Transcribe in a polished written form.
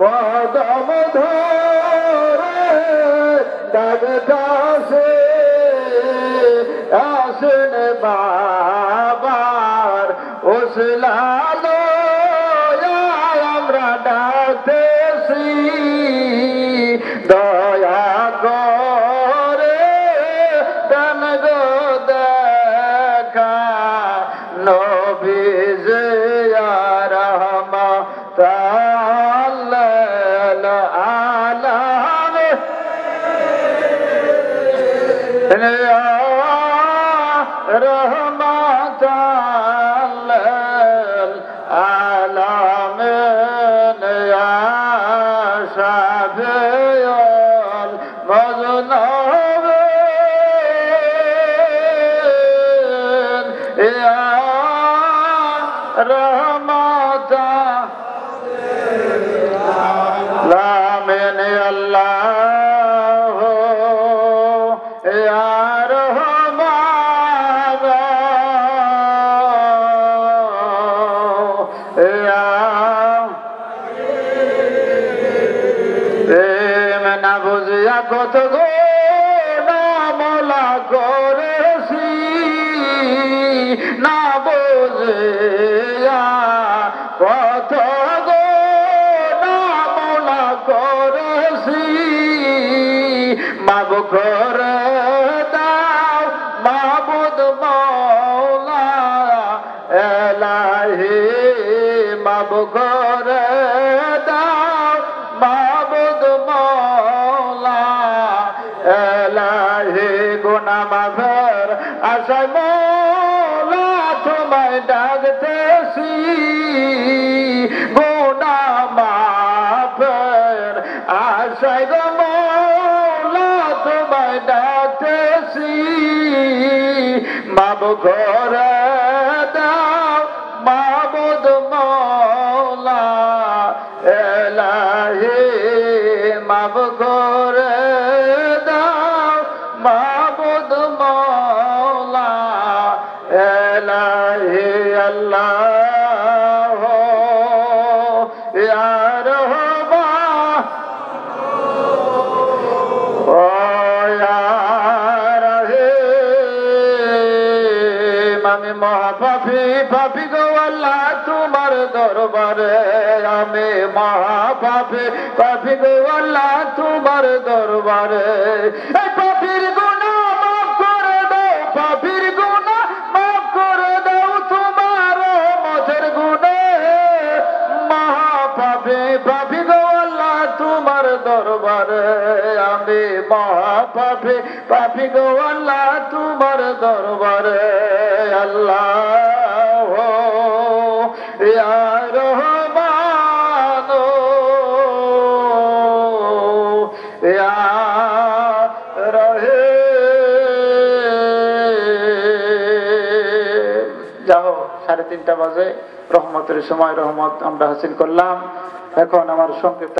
কদম ধরে ডাকতাছে আসেন বাবার ওসলালো আমরা ডাকতেছি দয়া করে দান গো দেখা নবীজি রহমাতাল আলামিন রহমাতাল আলামিন ইয়া শাফিউল মুযনিবিন ইয়া রহমাতাল আলামিন আল্লাহ ইয়া না বুঝিয়া কত গো নামলা করেছি না বুঝিয়া কত গো নামলা করেছি মাব করে দাও মাবুদ মৌলা এলাহি মাব করে দাও মাবুদ মৌলা এলাহি গুনাহ মাফের আশায় মৌলা তোমায় ডাকতেছি গুনাহ মাফের আশায় গো মৌলা তোমায় ডাকতেছি মাব করে দাও মাবুদ মৌলা এলাহি মাব করে দাও মাবুদ মৌলা এলাহি আল্লাহ ইয়া রহমান ও ইয়া রহিম আমি মহাপাপী পাপী গো আল্লাহ তোমার দরবারে আমি মহাপাপী পাপী গো আল্লাহ তোমার দরবারে এই পাপীর গুনাহ মাফ করে দাও পাপীর গুনাহ মাফ করে দাও তোমার রহমতের গুণে মহাপাপী পাপী গো আল্লাহ তোমার দরবারে আমি মহাপাপী পাপী গো আল্লাহ তোমার দরবারে আল্লাহ ইয়া রহমান ইয়া রহিম যাও 3:30 বাজে রহমতের সময় রহমত আমরা হাসিল করলাম এখন আমার সংক্ষিপ্ত